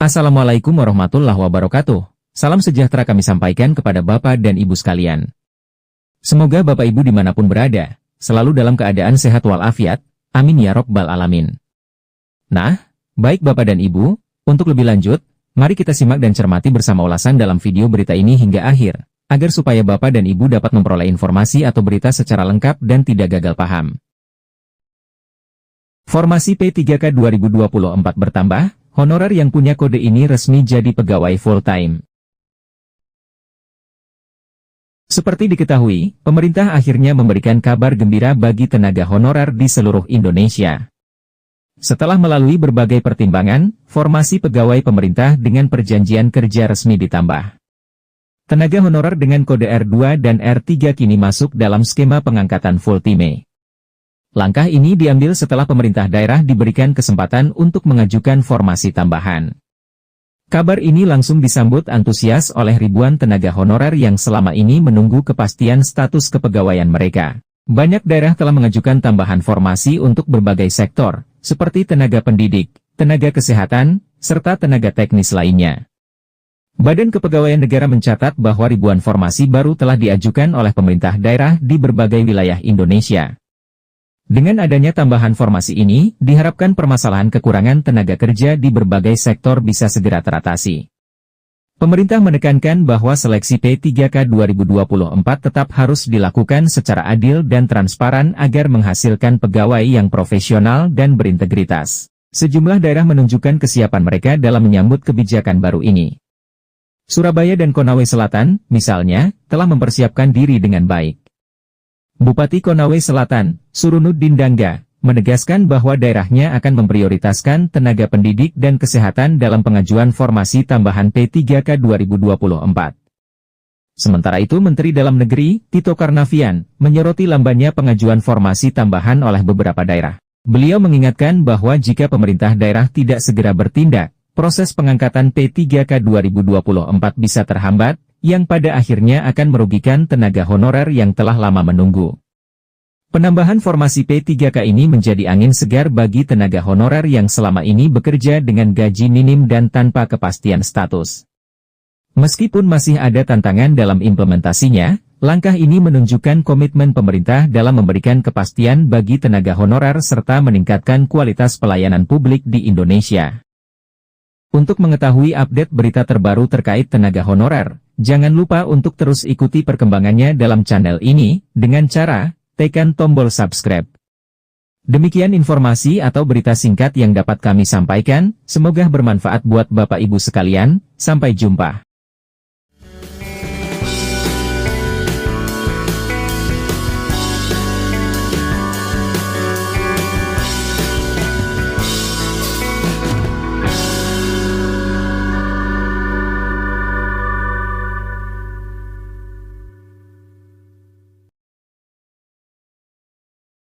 Assalamualaikum warahmatullahi wabarakatuh. Salam sejahtera kami sampaikan kepada Bapak dan Ibu sekalian. Semoga Bapak Ibu dimanapun berada, selalu dalam keadaan sehat walafiat. Amin ya Rabbal Alamin. Nah, baik Bapak dan Ibu, untuk lebih lanjut, mari kita simak dan cermati bersama ulasan dalam video berita ini hingga akhir, agar supaya Bapak dan Ibu dapat memperoleh informasi atau berita secara lengkap dan tidak gagal paham. Formasi P3K 2024 bertambah. Honorer yang punya kode ini resmi jadi pegawai full-time. Seperti diketahui, pemerintah akhirnya memberikan kabar gembira bagi tenaga honorer di seluruh Indonesia. Setelah melalui berbagai pertimbangan, formasi pegawai pemerintah dengan perjanjian kerja resmi ditambah. Tenaga honorer dengan kode R2 dan R3 kini masuk dalam skema pengangkatan full-time. Langkah ini diambil setelah pemerintah daerah diberikan kesempatan untuk mengajukan formasi tambahan. Kabar ini langsung disambut antusias oleh ribuan tenaga honorer yang selama ini menunggu kepastian status kepegawaian mereka. Banyak daerah telah mengajukan tambahan formasi untuk berbagai sektor, seperti tenaga pendidik, tenaga kesehatan, serta tenaga teknis lainnya. Badan Kepegawaian Negara mencatat bahwa ribuan formasi baru telah diajukan oleh pemerintah daerah di berbagai wilayah Indonesia. Dengan adanya tambahan formasi ini, diharapkan permasalahan kekurangan tenaga kerja di berbagai sektor bisa segera teratasi. Pemerintah menekankan bahwa seleksi P3K 2024 tetap harus dilakukan secara adil dan transparan agar menghasilkan pegawai yang profesional dan berintegritas. Sejumlah daerah menunjukkan kesiapan mereka dalam menyambut kebijakan baru ini. Surabaya dan Konawe Selatan, misalnya, telah mempersiapkan diri dengan baik. Bupati Konawe Selatan, Surunuddin Dangga, menegaskan bahwa daerahnya akan memprioritaskan tenaga pendidik dan kesehatan dalam pengajuan formasi tambahan P3K 2024. Sementara itu Menteri Dalam Negeri, Tito Karnavian, menyoroti lambannya pengajuan formasi tambahan oleh beberapa daerah. Beliau mengingatkan bahwa jika pemerintah daerah tidak segera bertindak, proses pengangkatan P3K 2024 bisa terhambat, yang pada akhirnya akan merugikan tenaga honorer yang telah lama menunggu. Penambahan formasi P3K ini menjadi angin segar bagi tenaga honorer yang selama ini bekerja dengan gaji minim dan tanpa kepastian status. Meskipun masih ada tantangan dalam implementasinya, langkah ini menunjukkan komitmen pemerintah dalam memberikan kepastian bagi tenaga honorer serta meningkatkan kualitas pelayanan publik di Indonesia. Untuk mengetahui update berita terbaru terkait tenaga honorer, jangan lupa untuk terus ikuti perkembangannya dalam channel ini, dengan cara, tekan tombol subscribe. Demikian informasi atau berita singkat yang dapat kami sampaikan, semoga bermanfaat buat Bapak Ibu sekalian, sampai jumpa.